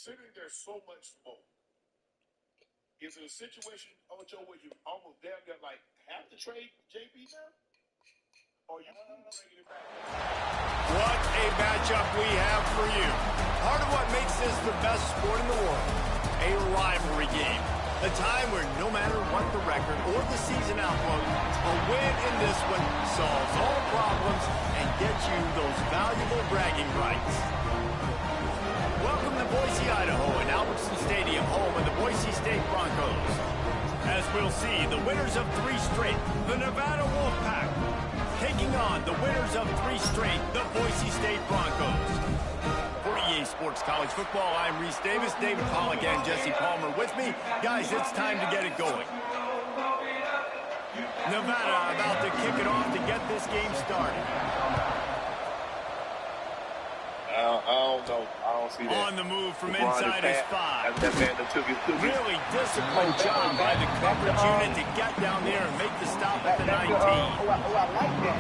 considering there's so much smoke, is it a situation, Ocho, where you almost damn got like have to trade JB now? Or you bringing it back? What a matchup we have for you. Part of what makes this the best sport in the world, a rivalry game. A time where no matter what the record or the season outlook, a win in this one solves all problems and gets you those valuable bragging rights. Welcome to Boise, Idaho, and Albertson Stadium, home of the Boise State Broncos. As we'll see, the winners of 3 straight, the Nevada Wolfpack, taking on the winners of 3 straight, the Boise State Broncos. For EA Sports College Football, I'm Reese Davis, David Pollack, and Jesse Palmer with me. Guys, it's time to get it going. Nevada about to kick it off to get this game started. I don't know. I don't see that. On the move from inside his 5. That man that took his cookies. Really disciplined job by the coverage unit to get down there and make the stop at the 19.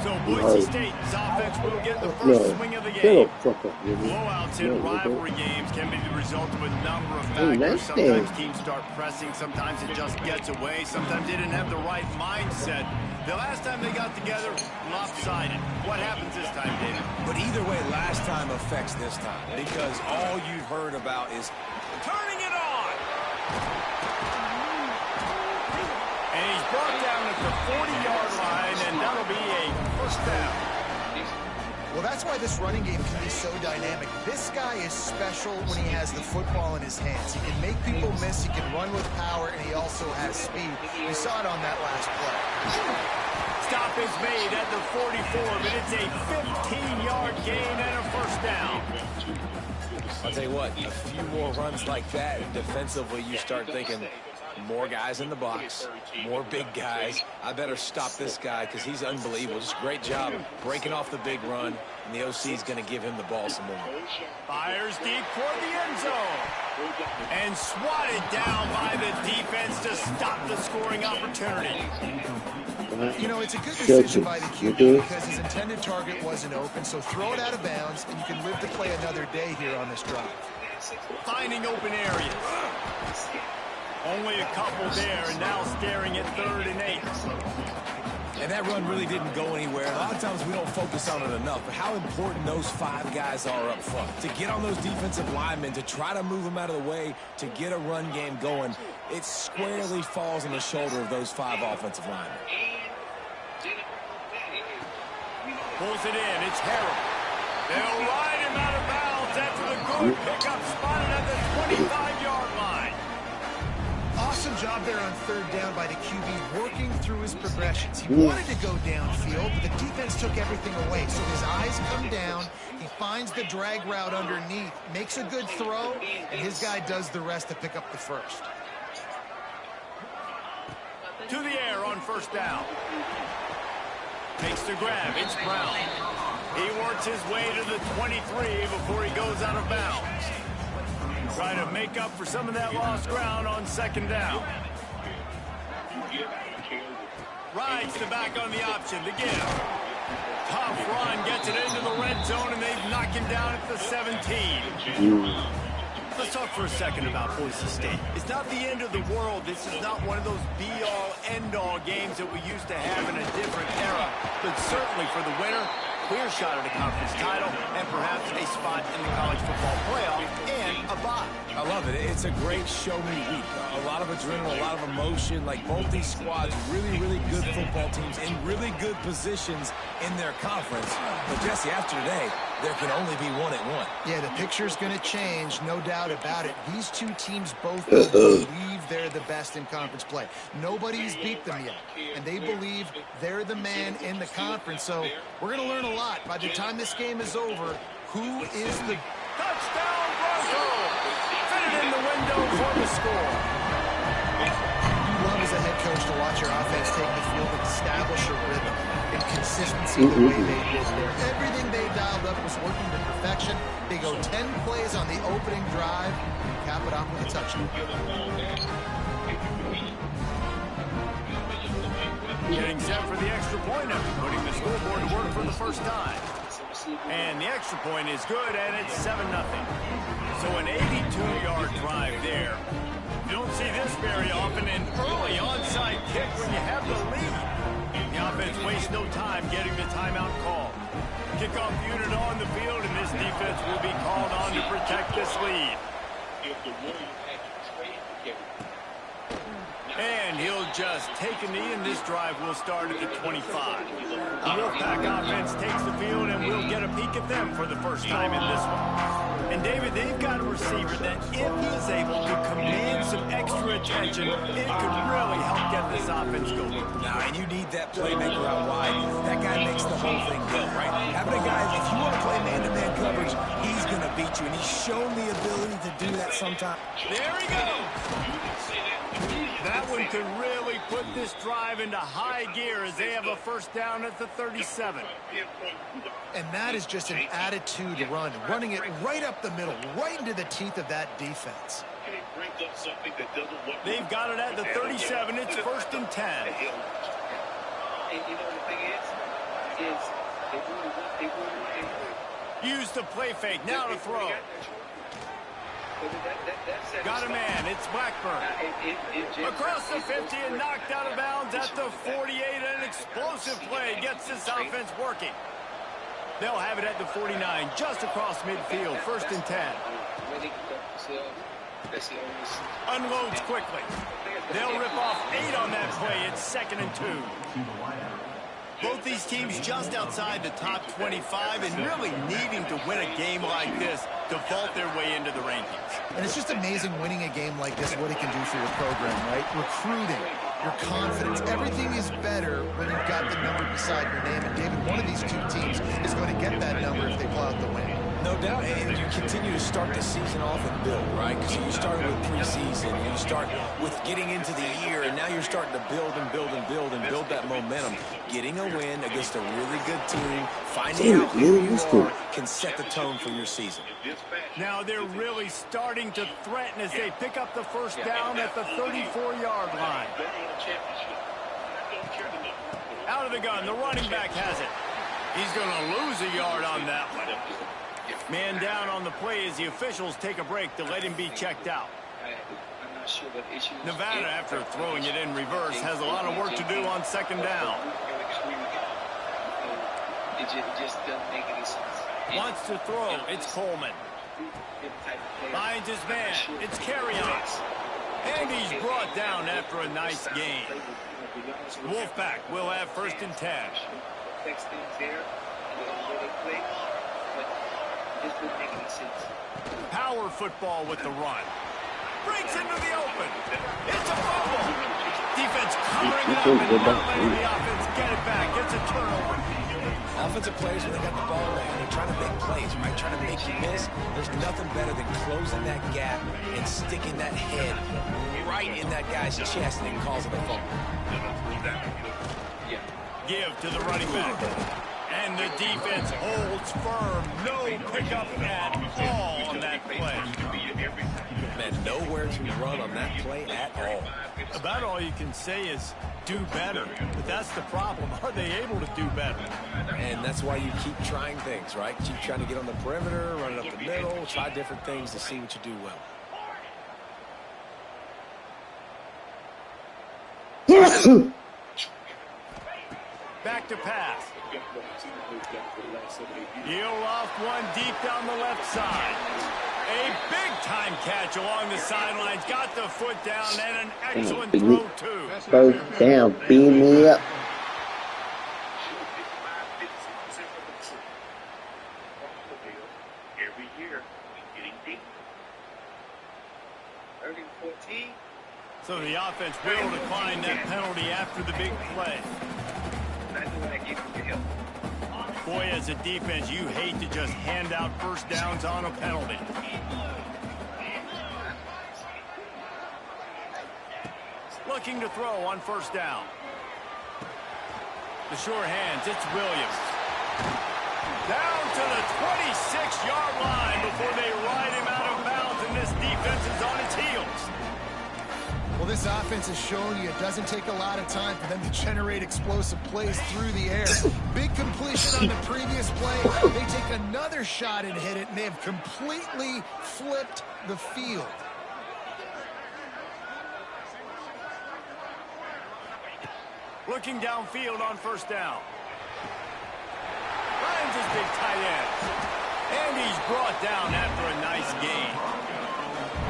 So Boise State's offense will get the first swing of the game. Blowouts in rivalry games can be the result of a number of factors. Sometimes teams start pressing. Sometimes it just gets away. Sometimes they didn't have the right mindset. The last time they got together, lopsided. What happens this time, David? But either way, last time affects this time because all you've heard about is turning it on. And he's brought down at the 40-yard line, and that'll be a first down. Well, that's why this running game can be so dynamic. This guy is special when he has the football in his hands. He can make people miss, he can run with power, and he also has speed. We saw it on that last play. Stop is made at the 44, but it's a 15-yard gain and a first down. I'll tell you what, a few more runs like that, defensively you start thinking more guys in the box, more big guys. I better stop this guy because he's unbelievable. Just a great job breaking off the big run, and the OC is going to give him the ball some more. Fires deep toward the end zone. And swatted down by the defense to stop the scoring opportunity. You know, it's a good decision by the QB because his intended target wasn't open, so throw it out of bounds, and you can live to play another day here on this drive. Finding open areas. Only a couple there, and now staring at 3rd and 8. And that run really didn't go anywhere. A lot of times we don't focus on it enough, but how important those 5 guys are up front. To get on those defensive linemen, to try to move them out of the way, to get a run game going, it squarely falls on the shoulder of those 5 offensive linemen. Pulls it in. It's Harrell. They'll ride him out of bounds after the good pickup spotted at the 25-yard line. Awesome job there on 3rd down by the QB, working through his progressions. He wanted to go downfield, but the defense took everything away. So his eyes come down. He finds the drag route underneath, makes a good throw, and his guy does the rest to pick up the first. To the air on 1st down. Takes the grab. It's Brown. He works his way to the 23 before he goes out of bounds. Trying to make up for some of that lost ground on 2nd down. Rides the back on the option to give. Tough run gets it into the red zone, and they've knocked him down at the 17. Let's talk for a second about Boise State. It's not the end of the world. This is not one of those be-all, end-all games that we used to have in a different era. But certainly for the winner, clear shot at a conference title and perhaps a spot in the college football playoff and a bye. I love it. It's a great show-me week. A lot of adrenaline, a lot of emotion. Like both these squads, really, really good football teams in really good positions in their conference. But Jesse, after today, there can only be one at one. Yeah, the picture's going to change, no doubt about it. These 2 teams both believe they're the best in conference play. Nobody's beat them yet, and they believe they're the man in the conference. So we're going to learn a lot. By the time this game is over, who is the... Touchdown, Broncos! Fitted in the window for the score. You love as a head coach to watch your offense take the field and establish a rhythm and consistency the way they did there. Everything they dialed up was working to perfection. They go 10 plays on the opening drive and cap it off with a touchdown. Getting set for the extra point after putting the scoreboard to work for the first time. And the extra point is good, and it's 7-0. So an 82-yard drive there. You don't see this very often, an early onside kick when you have the lead. The offense wastes no time getting the timeout call. Kickoff unit on the field, and this defense will be called on to protect this lead. And he'll just take a knee, and this drive will start at the 25. The Wolfpack offense takes the field, and we'll get a peek at them for the first time in this one. And, David, they've got a receiver that if he is able to command some extra attention, it could really help get this offense going. Now, and you need that playmaker out wide. That guy makes the whole thing go, right? Having a guy, if you want to play man-to-man coverage, he's going to beat you, and he's shown the ability to do that sometimes. There he goes. That one could really put this drive into high gear as they have a first down at the 37. And that is just an attitude run, running it right up the middle, right into the teeth of that defense. They've got it at the 37. It's first and 10. And you know the thing is they Use the play fake. Now to throw. Got a man. It's Blackburn. Across the 50 and knocked out of bounds at the 48. An explosive play gets this offense working. They'll have it at the 49, just across midfield. First and 10. Unloads quickly. They'll rip off 8 on that play. It's second and 2. Both these teams just outside the top 25 and really needing to win a game like this to vault their way into the rankings. And it's just amazing winning a game like this, what it can do for your program, right? Recruiting, your confidence, everything is better when you've got the number beside your name. And, David, one of these two teams is going to get that number if they pull out the win. No doubt, and you continue to start the season off and build, right? So you started with preseason, you start with getting into the year, and now you're starting to build and build and build and build that momentum. Getting a win against a really good team, finding out who you are, can set the tone for your season. Now they're really starting to threaten as they pick up the first down at the 34-yard line. Out of the gun, the running back has it. He's going to lose a yard on that one. Man down on the play as the officials take a break to let him be checked out. Nevada, after throwing it in reverse, has a lot of work to do on second down. Wants to throw. It's Coleman. Finds his man. It's Carrion. And he's brought down after a nice gain. Wolfpack will have first and 10. Power football with the run. Breaks into the open. It's a fumble. Defense covering it up and not letting the offense get it back. It's a turnover. Offensive players, when they got the ball around, they're trying to make plays, right? Trying to make you miss. There's nothing better than closing that gap and sticking that head right in that guy's chest and causing a fumble. Give to the running back. And the defense holds firm. No pickup at all on that play. Man, nowhere to run on that play at all. About all you can say is do better. But that's the problem. Are they able to do better? And that's why you keep trying things, right? Keep trying to get on the perimeter, run it up the middle, try different things to see what you do well. Back to pass. You'll off one deep down the left side. A big-time catch along the sidelines. Got the foot down and an excellent throw, too. First down, beat me up. Every year, getting deep. 30-14. So the offense will decline that penalty after the big play. Boy, as a defense, you hate to just hand out first downs on a penalty. Looking to throw on first down. The sure hands, it's Williams. Down to the 26-yard line before they ride him out of bounds, and this defense is on its heels. Well, this offense has shown you it doesn't take a lot of time for them to generate explosive plays through the air. Big completion on the previous play. They take another shot and hit it, and they have completely flipped the field. Looking downfield on first down. Finds his big tight end. And he's brought down after a nice gain.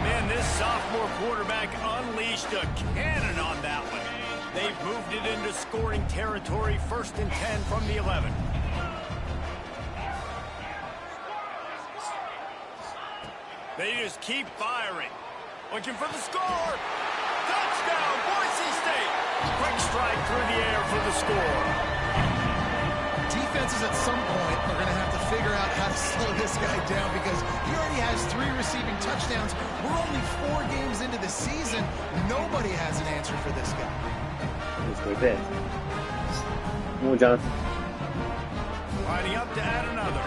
Man, this sophomore quarterback unleashed a cannon on that one. They've moved it into scoring territory, 1st and 10 from the 11. They just keep firing. Looking for the score. Touchdown, Boise State. Quick strike through the air for the score. Defenses at some point are going to have to figure out how to slow this guy down because he already has 3 receiving touchdowns. We're only 4 games into the season. Nobody has an answer for this guy. Let's go back. Come on, John. Lining up to add another.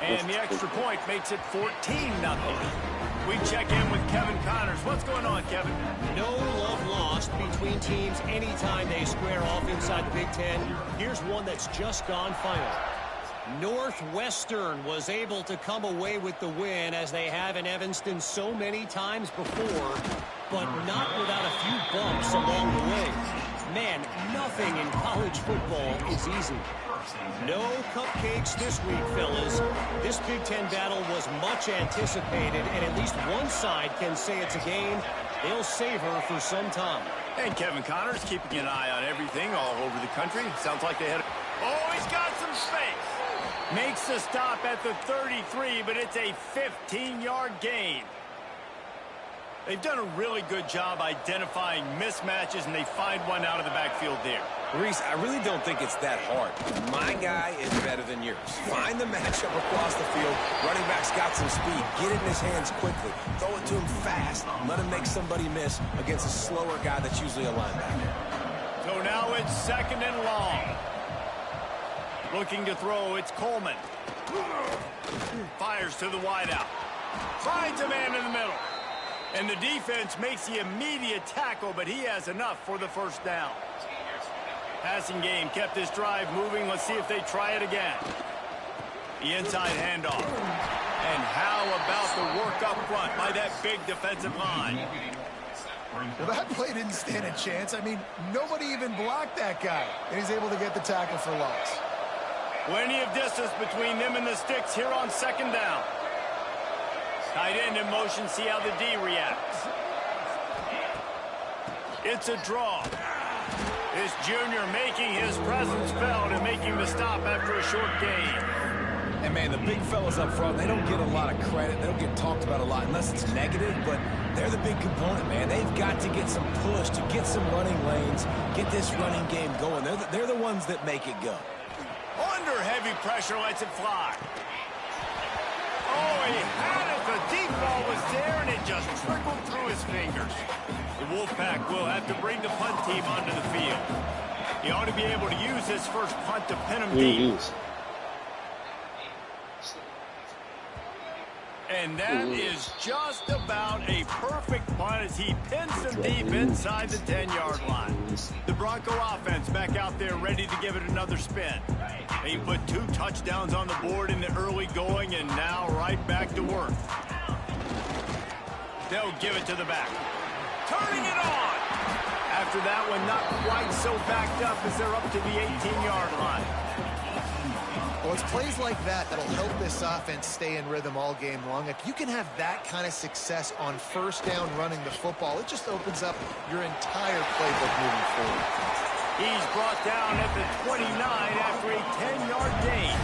And the extra point makes it 14-0. We check in with Kevin Connors. What's going on, Kevin? No love lost between teams anytime they square off inside the Big Ten. Here's one that's just gone final. Northwestern was able to come away with the win as they have in Evanston so many times before, but not without a few bumps along the way. Man, nothing in college football is easy. No cupcakes this week, fellas. This Big Ten battle was much anticipated, and at least one side can say it's a game they'll savor for some time. And Kevin Connors keeping an eye on everything all over the country. Sounds like they had... Oh, he's got some space. Makes the stop at the 33, but it's a 15-yard gain. They've done a really good job identifying mismatches, and they find one out of the backfield there. Reese, I really don't think it's that hard. My guy is better than yours. Find the matchup across the field. Running back's got some speed. Get it in his hands quickly. Throw it to him fast. Let him make somebody miss against a slower guy that's usually a linebacker. So now it's 2nd and long. Looking to throw, it's Coleman. Fires to the wideout. Finds a man in the middle. And the defense makes the immediate tackle, but he has enough for the first down. Passing game kept this drive moving. Let's see if they try it again. The inside handoff. And how about the work up front by that big defensive line? Well, that play didn't stand a chance. I mean, nobody even blocked that guy. And he's able to get the tackle for loss. Plenty of distance between them and the sticks here on 2nd down. Tight end in motion, see how the D reacts. It's a draw. This junior making his presence felt and making the stop after a short gain. And, man, the big fellas up front, they don't get a lot of credit. They don't get talked about a lot unless it's negative, but they're the big component, man. They've got to get some push, to get some running lanes, get this running game going. They're the ones that make it go. Under heavy pressure, lets it fly. Oh, he had it. The deep ball was there, and it just trickled through his fingers. The Wolfpack will have to bring the punt team onto the field. He ought to be able to use his first punt to pin him deep. And that is just about a perfect punt as he pins them deep inside the 10-yard line. The Bronco offense back out there ready to give it another spin. They put 2 touchdowns on the board in the early going and now right back to work. They'll give it to the back. Turning it on! After that one, not quite so backed up as they're up to the 18-yard line. Well, it's plays like that that'll help this offense stay in rhythm all game long. If you can have that kind of success on first down running the football, it just opens up your entire playbook moving forward. He's brought down at the 29 after a 10-yard gain.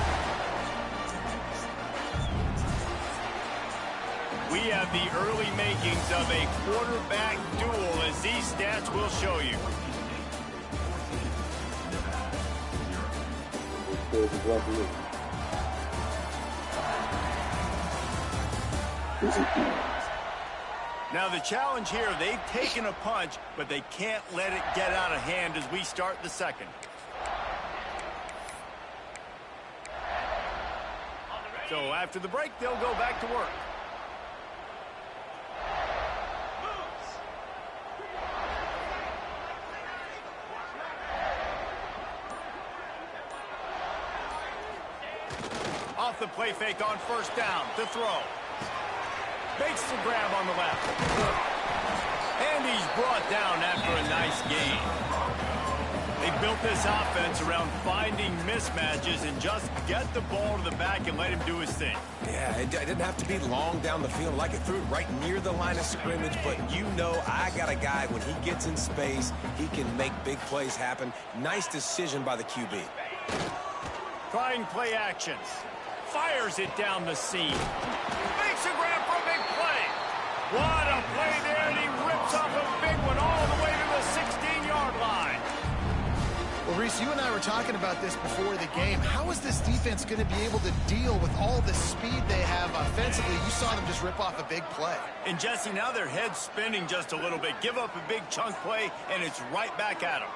We have the early makings of a quarterback duel, as these stats will show you. Now the challenge here, they've taken a punch, but they can't let it get out of hand as we start the second. So after the break, they'll go back to work. the play fake on first down to throw. Makes the grab on the left. And he's brought down after a nice gain. They built this offense around finding mismatches and just get the ball to the back and let him do his thing. Yeah, it didn't have to be long down the field. Like it threw it right near the line of scrimmage, but you know I got a guy, when he gets in space, he can make big plays happen. Nice decision by the QB. Trying play actions. Fires it down the seam. Makes a grab for a big play. What a play there, and he rips off a big one all the way to the 16-yard line. Well, Reese, you and I were talking about this before the game. How is this defense going to be able to deal with all the speed they have offensively? You saw them just rip off a big play. And, Jesse, now their head's spinning just a little bit. Give up a big chunk play, and it's right back at them.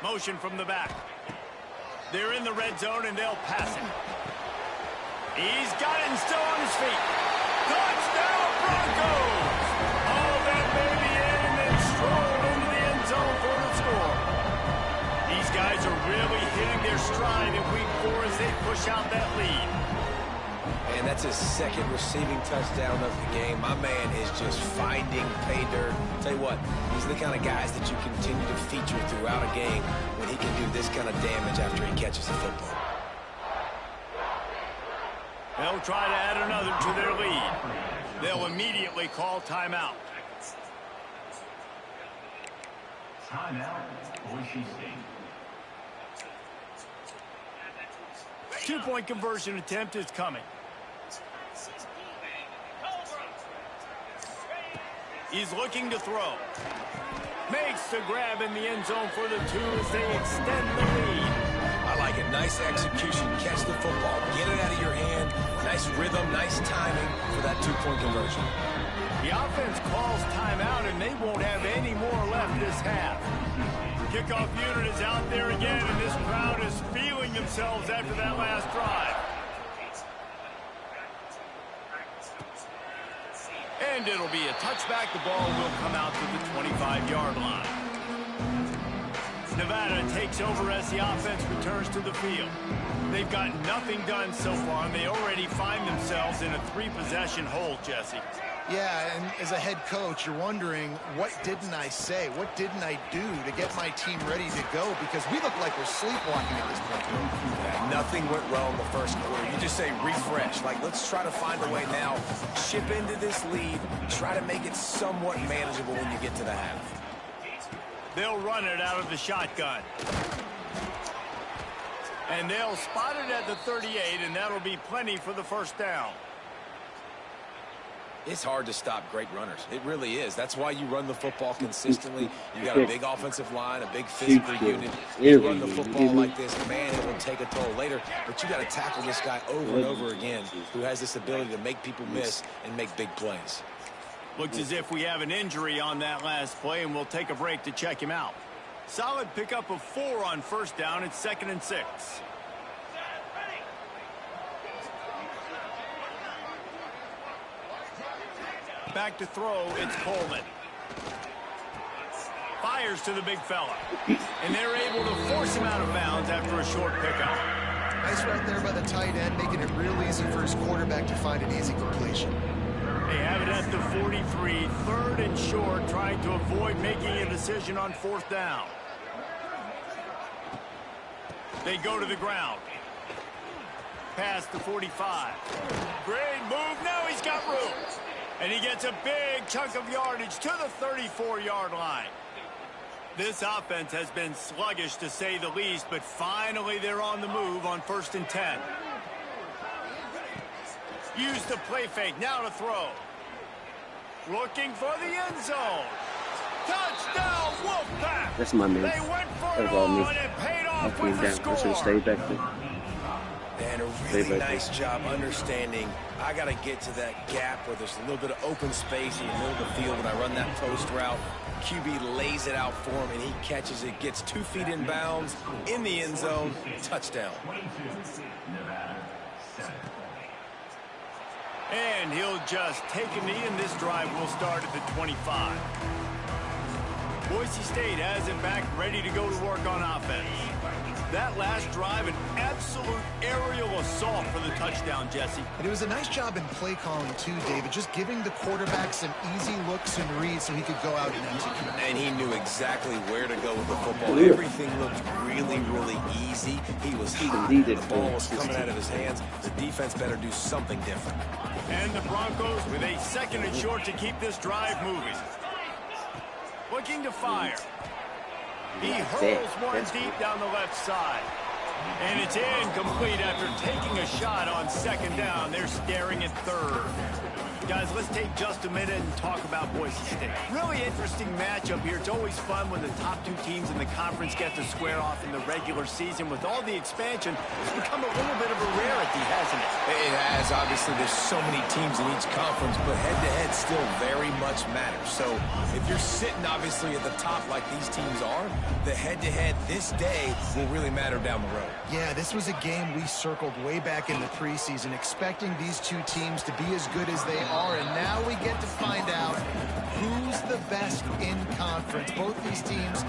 Motion from the back. They're in the red zone, and they'll pass it. He's got it and still on his feet. Touchdown, Broncos! Oh, that baby in and then strolled into the end zone for the score. These guys are really hitting their stride in week 4 as they push out that lead. And that's his second receiving touchdown of the game. My man is just finding pay dirt. Tell you what, these are the kind of guys that you continue to feature throughout a game when he can do this kind of damage after he catches the football. They'll try to add another to their lead. They'll immediately call timeout. Timeout, Boise State. 2-point conversion attempt is coming. He's looking to throw. Makes the grab in the end zone for the 2 as they extend the lead. I like it. Nice execution. Catch the football. Get it out of your hand. Nice rhythm, nice timing for that 2-point conversion. The offense calls timeout, and they won't have any more left this half. Kickoff unit is out there again, and this crowd is feeling themselves after that last drive. And it'll be a touchback. The ball will come out to the 25-yard line. Nevada takes over as the offense returns to the field. They've got nothing done so far, and they already find themselves in a 3-possession hole, Jesse. Yeah, and as a head coach, you're wondering, what didn't I say? What didn't I do to get my team ready to go? Because we look like we're sleepwalking at this point. Yeah, nothing went well in the first quarter. You just say refresh. Like, let's try to find a way now. Chip into this lead. Try to make it somewhat manageable when you get to the half. They'll run it out of the shotgun. And they'll spot it at the 38, and that'll be plenty for the first down. It's hard to stop great runners. It really is. That's why you run the football consistently. You got a big offensive line, a big physical unit. You run the football like this, man, it will take a toll later. But you got to tackle this guy over and over again who has this ability to make people miss and make big plays. Looks as if we have an injury on that last play, and we'll take a break to check him out. Solid pickup of 4 on first down. It's 2nd and 6. Back to throw, it's Coleman. Fires to the big fella. And they're able to force him out of bounds after a short pickup. Nice right there by the tight end, making it real easy for his quarterback to find an easy completion. They have it at the 43, 3rd and short, trying to avoid making a decision on 4th down. They go to the ground. Past the 45. Great move. Now he's got room. And he gets a big chunk of yardage to the 34-yard line. This offense has been sluggish, to say the least, but finally they're on the move on 1st and 10. Use the play fake. Now to throw. Looking for the end zone. Touchdown, Wolfpack. That's my man. They went for it all all, me. and it paid off I with the down. score. I should have stayed back there. And a really nice job understanding I got to get to that gap where there's a little bit of open space in the middle of the field when I run that post route. QB lays it out for him, and he catches it, gets 2 feet in bounds, in the end zone, touchdown. And he'll just take a knee, and this drive will start at the 25. Boise State has him back ready to go to work on offense. That last drive, an absolute aerial assault for the touchdown, Jesse. And it was a nice job in play calling too, David, just giving the quarterback some easy looks and reads so he could go out and execute. And he knew exactly where to go with the football. Everything looked really, really easy. He was hot. The ball was coming out of his hands. The defense better do something different. And the Broncos with a 2nd and short to keep this drive moving. Looking to fire. He hurls one deep down the left side. And it's incomplete after taking a shot on 2nd down. They're staring at 3rd. Guys, let's take just a minute and talk about Boise State. Really interesting matchup here. It's always fun when the top 2 teams in the conference get to square off in the regular season. With all the expansion, it's become a little bit of a rarity, hasn't it? It has. Obviously, there's so many teams in each conference, but head-to-head still very much matters. So if you're sitting, obviously, at the top like these teams are, the head-to-head this day will really matter down the road. Yeah, this was a game we circled way back in the preseason, expecting these 2 teams to be as good as they are. And now we get to find out who's the best in conference. Both these teams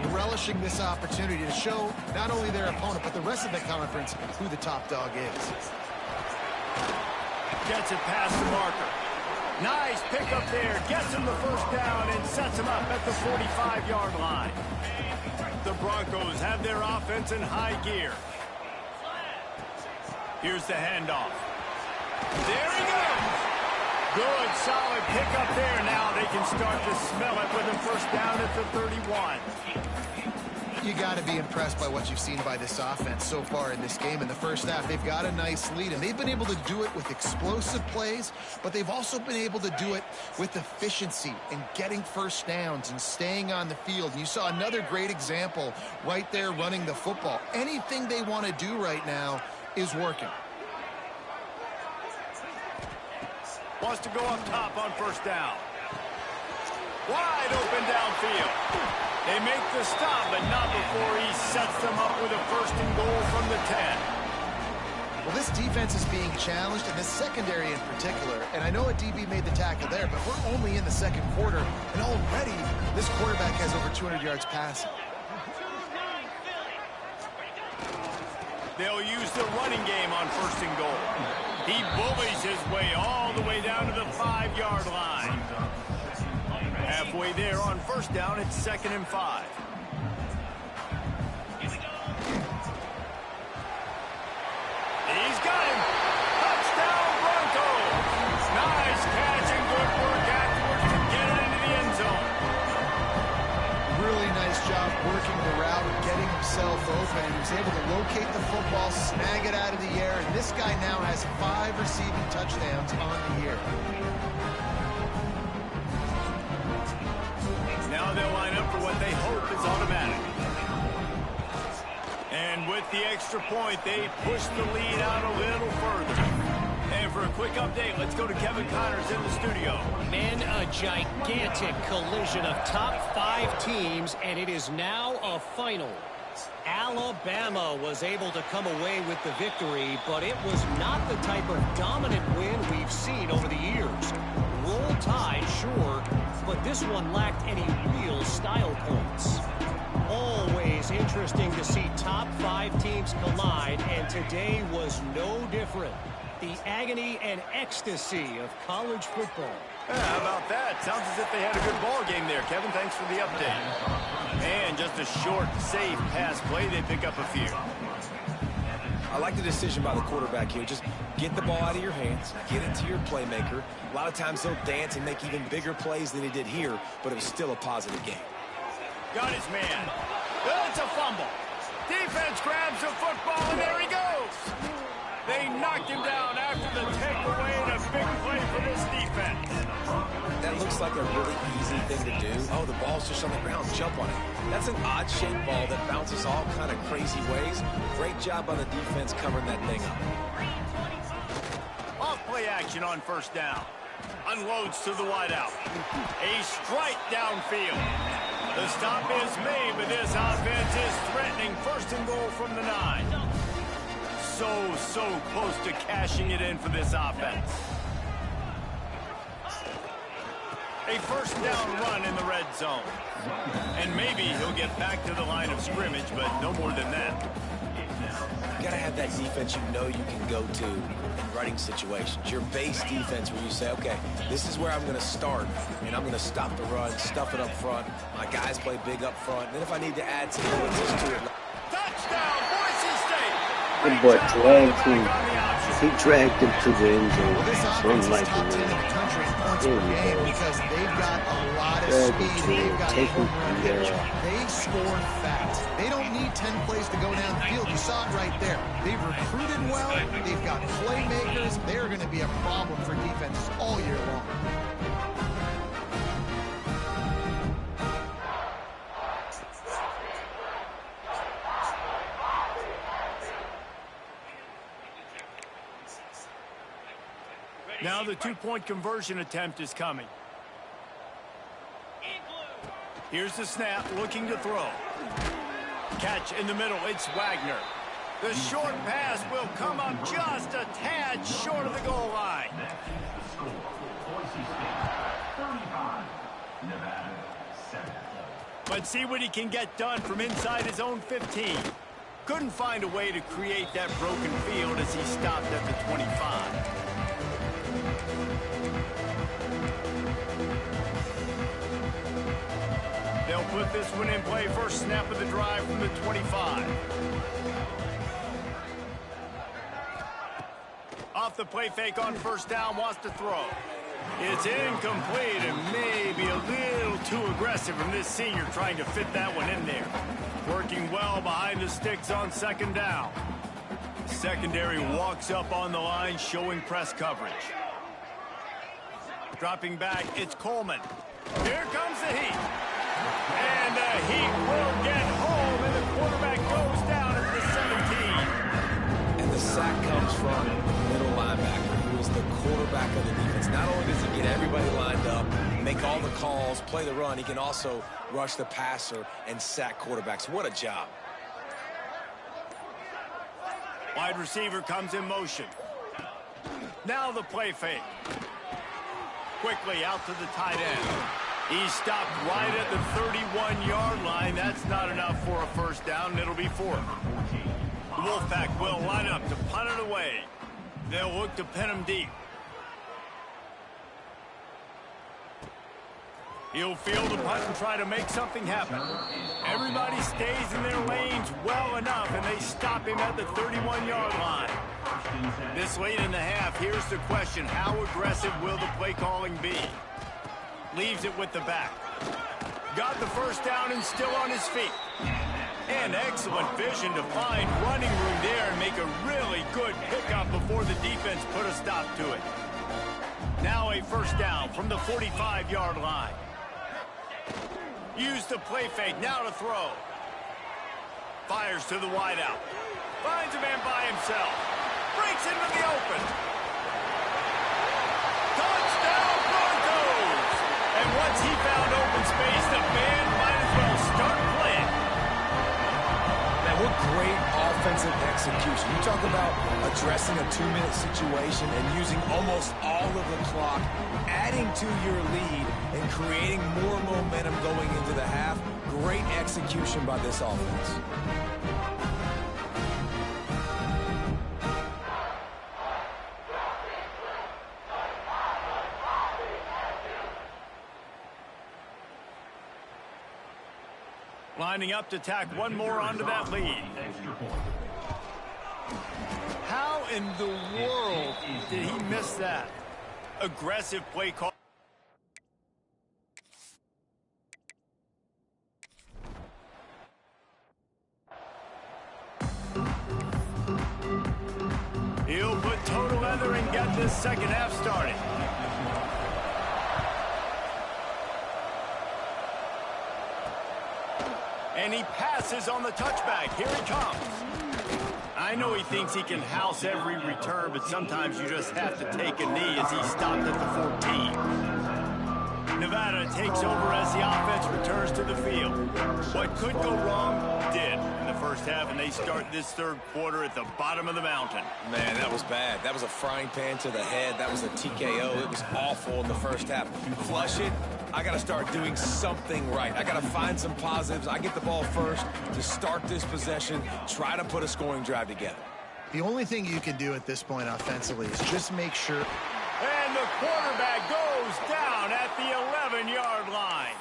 relishing this opportunity to show not only their opponent, but the rest of the conference who the top dog is. Gets it past the marker. Nice pickup there. Gets him the 1st down and sets him up at the 45-yard line. The Broncos have their offense in high gear. Here's the handoff. There he goes. Good, solid pickup there. Now they can start to smell it with a 1st down at the 31. You got to be impressed by what you've seen by this offense so far in this game. In the first half, they've got a nice lead, and they've been able to do it with explosive plays, but they've also been able to do it with efficiency and getting 1st downs and staying on the field. And you saw another great example right there running the football. Anything they want to do right now is working. Wants to go up top on 1st down. Wide open downfield. They make the stop, but not before he sets them up with a 1st and goal from the 10. Well, this defense is being challenged, and the secondary in particular. And I know a DB made the tackle there, but we're only in the 2nd quarter, and already this quarterback has over 200 yards passing. They'll use the running game on 1st and goal. He bullies his way all the way down to the 5-yard line. Halfway there on 1st down, it's 2nd and 5. He's got him. Touchdown, Broncos. Nice catch and good work afterwards to get it into the end zone. Really nice job working the route and getting himself open. And he was able to locate the football, snag it out of the air, and this guy now has 5 receiving touchdowns on the year. Now they'll line up for what they hope is automatic. And with the extra point, they push the lead out a little further. And for a quick update, let's go to Kevin Connors in the studio. Man, a gigantic collision of top 5 teams, and it is now a final. Alabama was able to come away with the victory, but it was not the type of dominant win we've seen over the years. Roll Tide, sure, but this one lacked any real style points. Always interesting to see top 5 teams collide, and today was no different. The agony and ecstasy of college football. How about that? Sounds as if they had a good ball game there, Kevin. Thanks for the update. And just a short, safe pass play. They pick up a few. I like the decision by the quarterback here. Just get the ball out of your hands, get it to your playmaker. A lot of times he'll dance and make even bigger plays than he did here, but it was still a positive game. Got his man. It's a fumble. Defense grabs the football, and there he goes. They knocked him down after the takeaway, and a big play for this defense. That looks like a really easy thing to do. Oh, the ball's just on the ground. Jump on it. That's an odd-shaped ball that bounces all kind of crazy ways. Great job by the defense covering that thing up. Off play action on 1st down. Unloads to the wideout. A strike downfield. The stop is made, but this offense is threatening 1st and goal from the 9. So close to cashing it in for this offense. A first down run in the red zone. And maybe he'll get back to the line of scrimmage, but no more than that. You got to have that defense you know you can go to in running situations. Your base defense where you say, okay, this is where I'm going to start, and I'm going to stop the run, stuff it up front. My guys play big up front. And then if I need to add some blitzes to it. Touchdown, Boise State! Good boy, dragged him. He dragged him to the end zone. Well, this offense is top 10 in the country in points per game because they've got a lot of speed. They've got home run pitching. They score fast. They don't need 10 plays to go down the field. You saw it right there. They've recruited well. They've got playmakers. They're going to be a problem for defenses all year long. Now the two-point conversion attempt is coming. Here's the snap, looking to throw. Catch in the middle, it's Wagner. The short pass will come up just a tad short of the goal line. Let's see what he can get done from inside his own 15. Couldn't find a way to create that broken field as he stopped at the 25. They'll put this one in play. First snap of the drive from the 25. Off the play fake on first down, wants to throw. It's incomplete and maybe a little too aggressive from this senior trying to fit that one in there. Working well behind the sticks on second down. Secondary walks up on the line, showing press coverage. Dropping back, it's Coleman. Here comes the heat. And the Heat will get home, and the quarterback goes down at the 17. And the sack comes from the middle linebacker, who is the quarterback of the defense. Not only does he get everybody lined up, make all the calls, play the run, he can also rush the passer and sack quarterbacks. What a job. Wide receiver comes in motion. Now the play fake. Quickly out to the tight end. He stopped right at the 31-yard line. That's not enough for a first down, and it'll be fourth. The Wolfpack will line up to punt it away. They'll look to pin him deep. He'll field a punt and try to make something happen. Everybody stays in their lanes well enough, and they stop him at the 31-yard line. This late in the half, here's the question. How aggressive will the play calling be? Leaves it with the back. Got the first down and still on his feet. And excellent vision to find running room there and make a really good pickup before the defense put a stop to it. Now a first down from the 45-yard line. Use the play fake, now to throw. Fires to the wideout. Finds a man by himself. Breaks into the open. Touchdown Broncos! And once he found open space, the band might as well start playing. Man, what great offensive execution. You talk about addressing a 2-minute situation and using almost all of the clock, adding to your lead and creating more momentum going into the half. Great execution by this offense. Lining up to tack one more onto that lead. How in the world did he miss that? Aggressive play call. He'll put total leather and get this second half started. And he passes on the touchback. Here he comes. I know he thinks he can house every return, but sometimes you just have to take a knee as he stopped at the 14. Nevada takes over as the offense returns to the field. What could go wrong did in the first first half, and they start this third quarter at the bottom of the mountain. Man, that was bad. That was a frying pan to the head. That was a TKO. It was awful in the first half. Flush it. I got to start doing something right. I got to find some positives. I get the ball first to start this possession, try to put a scoring drive together. The only thing you can do at this point offensively is just make sure. And the quarterback goes down at the 11-yard line.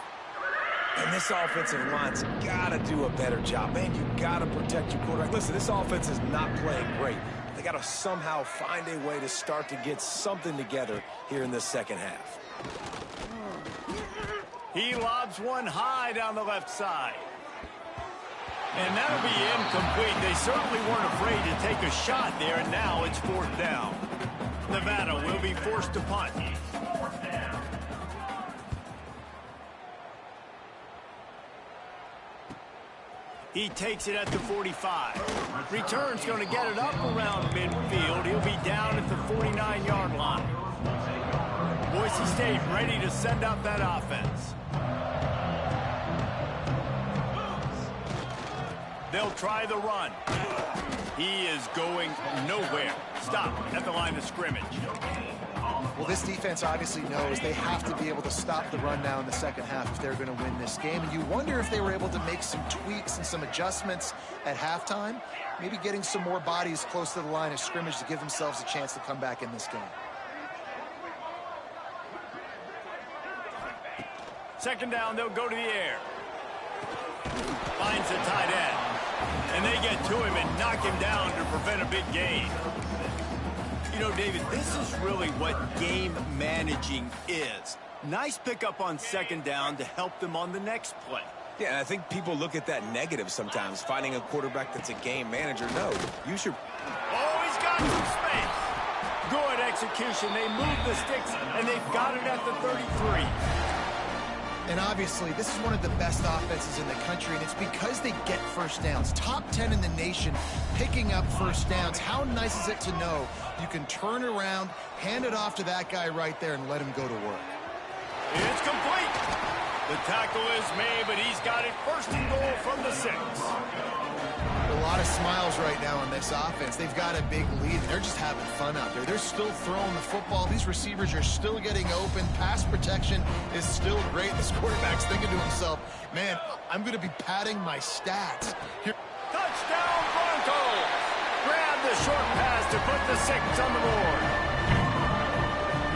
And this offensive line's got to do a better job. Man, you got to protect your quarterback. Listen, this offense is not playing great. They got to somehow find a way to start to get something together here in this second half. He lobs one high down the left side. And that'll be incomplete. They certainly weren't afraid to take a shot there, and now it's fourth down. Nevada will be forced to punt. He takes it at the 45. Return's going to get it up around midfield. He'll be down at the 49-yard line. Boise State ready to send out that offense. They'll try the run. He is going nowhere. Stop at the line of scrimmage. Well, this defense obviously knows they have to be able to stop the run now in the second half if they're going to win this game. And you wonder if they were able to make some tweaks and some adjustments at halftime, maybe getting some more bodies close to the line of scrimmage to give themselves a chance to come back in this game. Second down, they'll go to the air. Finds the tight end. And they get to him and knock him down to prevent a big gain. You know, David, this is really what game managing is. Nice pickup on second down to help them on the next play. Yeah, and I think people look at that negative sometimes, finding a quarterback that's a game manager. No, use your... Oh, he's got some space. Good execution. They move the sticks, and they've got it at the 33. And obviously, this is one of the best offenses in the country, and it's because they get first downs. Top 10 in the nation picking up first downs. How nice is it to know you can turn around, hand it off to that guy right there, and let him go to work? It's complete. The tackle is made, but he's got it first and goal from the 6. A lot of smiles right now on this offense. They've got a big lead. They're just having fun out there. They're still throwing the football. These receivers are still getting open. Pass protection is still great. This quarterback's thinking to himself, man, I'm going to be padding my stats. Here. Touchdown Broncos! Grab the short pass to put the 6 on the board.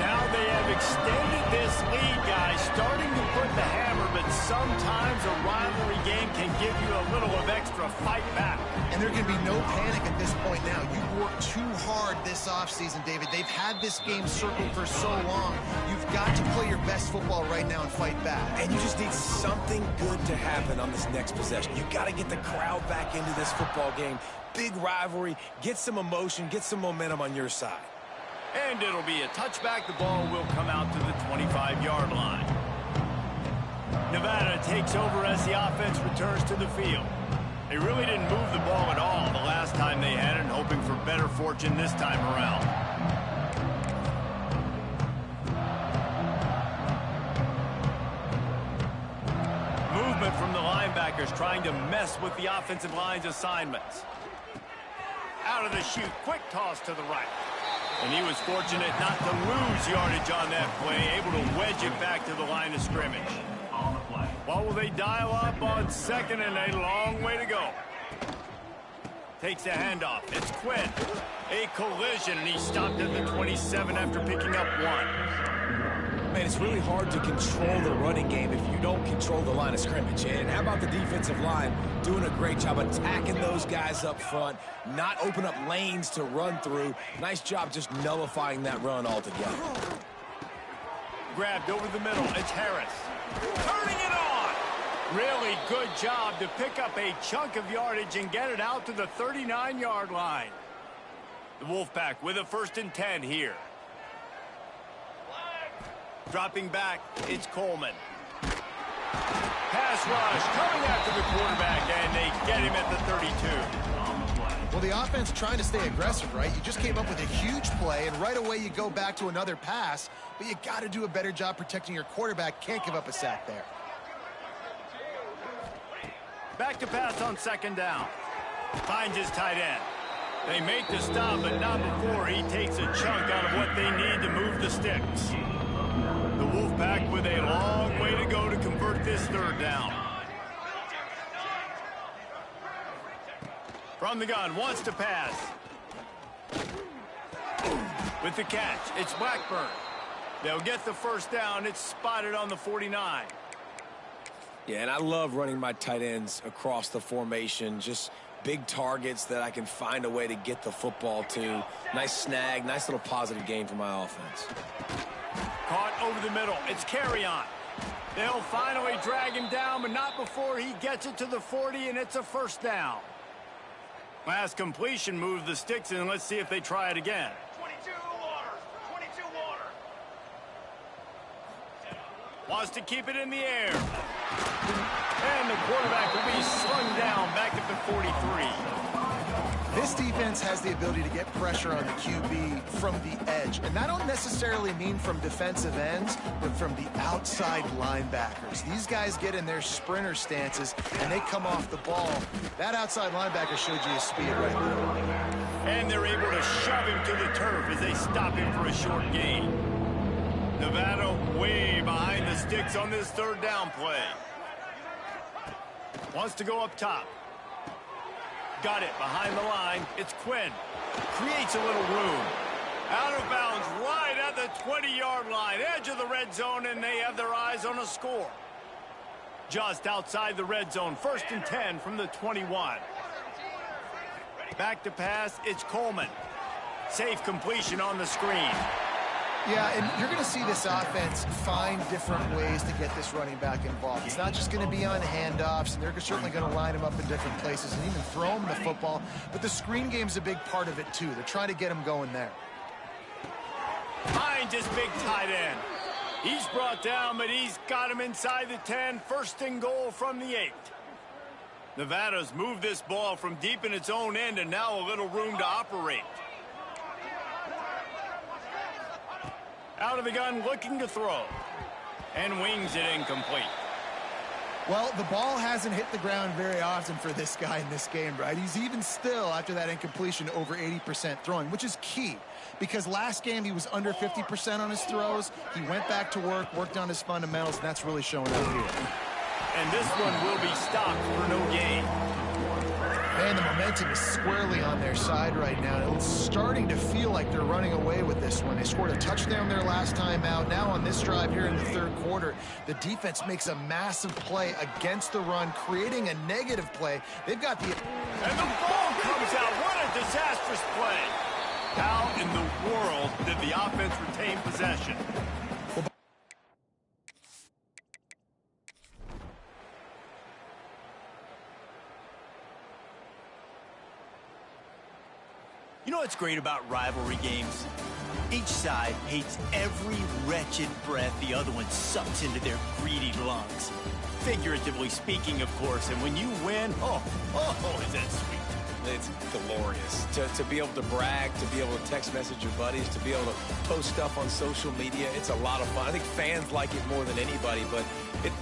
Now they have extended this lead, guys, starting to put the hammer, but sometimes a rivalry game can give you a little of extra fight back. And there can be no panic at this point now. You've worked too hard this offseason, David. They've had this game circled for so long. You've got to play your best football right now and fight back. And you just need something good to happen on this next possession. You got to get the crowd back into this football game. Big rivalry. Get some emotion. Get some momentum on your side. And it'll be a touchback. The ball will come out to the 25-yard line. Nevada takes over as the offense returns to the field. They really didn't move the ball at all the last time they had it, and hoping for better fortune this time around. Movement from the linebackers trying to mess with the offensive line's assignments. Out of the chute, quick toss to the right. And he was fortunate not to lose yardage on that play, able to wedge it back to the line of scrimmage. What will they dial up on second, and a long way to go? Takes the handoff. It's Quinn. A collision, and he stopped at the 27 after picking up 1. Man, it's really hard to control the running game if you don't control the line of scrimmage. And how about the defensive line doing a great job attacking those guys up front, not open up lanes to run through. Nice job just nullifying that run altogether. Grabbed over the middle. It's Harris. Turning it on. Really good job to pick up a chunk of yardage and get it out to the 39-yard line. The Wolfpack with a 1st and 10 here. Dropping back, it's Coleman. Pass rush coming after the quarterback, and they get him at the 32. Well, the offense trying to stay aggressive, right? You just came up with a huge play, and right away you go back to another pass, but you got to do a better job protecting your quarterback. Can't give up a sack there. Back to pass on second down. Finds his tight end. They make the stop, but not before he takes a chunk out of what they need to move the sticks. The Wolfpack with a long way to go to convert this third down. From the gun, wants to pass. With the catch, it's Blackburn. They'll get the first down. It's spotted on the 49. Yeah, and I love running my tight ends across the formation. Just big targets that I can find a way to get the football to. Nice snag, nice little positive gain for my offense. Caught over the middle. It's Carry-On. They'll finally drag him down, but not before he gets it to the 40, and it's a first down. Last completion moves the sticks in. Let's see if they try it again. 22 water. 22 water. Wants to keep it in the air. And the quarterback will be slung down back at the 43. This defense has the ability to get pressure on the QB from the edge. And that don't necessarily mean from defensive ends, but from the outside linebackers. These guys get in their sprinter stances, and they come off the ball. That outside linebacker showed you his speed right there. And they're able to shove him to the turf as they stop him for a short gain. Nevada way behind the sticks on this third down play. Wants to go up top. Got it behind the line. It's Quinn. Creates a little room. Out of bounds right at the 20-yard line. Edge of the red zone, and they have their eyes on a score. Just outside the red zone. 1st and 10 from the 21. Back to pass. It's Coleman. Safe completion on the screen. Yeah, and you're going to see this offense find different ways to get this running back involved. It's not just going to be on handoffs, and they're certainly going to line him up in different places and even throw him the football. But the screen game's a big part of it, too. They're trying to get him going there. Finds his big tight end. He's brought down, but he's got him inside the 10. 1st and goal from the 8. Nevada's moved this ball from deep in its own end, and now a little room to operate. Out of the gun, looking to throw. And wings it incomplete. Well, the ball hasn't hit the ground very often for this guy in this game, right? He's even still, after that incompletion, over 80% throwing, which is key. Because last game, he was under 50% on his throws. He went back to work, worked on his fundamentals, and that's really showing up here. And this one will be stopped for no gain. Man, the momentum is squarely on their side right now. It's starting to feel like they're running away with this one. They scored a touchdown their last time out. Now on this drive here in the 3rd quarter, the defense makes a massive play against the run, creating a negative play. They've got the... And the ball comes out. What a disastrous play. How in the world did the offense retain possession? You know what's great about rivalry games? Each side hates every wretched breath the other one sucks into their greedy lungs. Figuratively speaking, of course, and when you win, oh, is that sweet. It's glorious. To be able to brag, to be able to text message your buddies, to be able to post stuff on social media, it's a lot of fun. I think fans like it more than anybody, but it...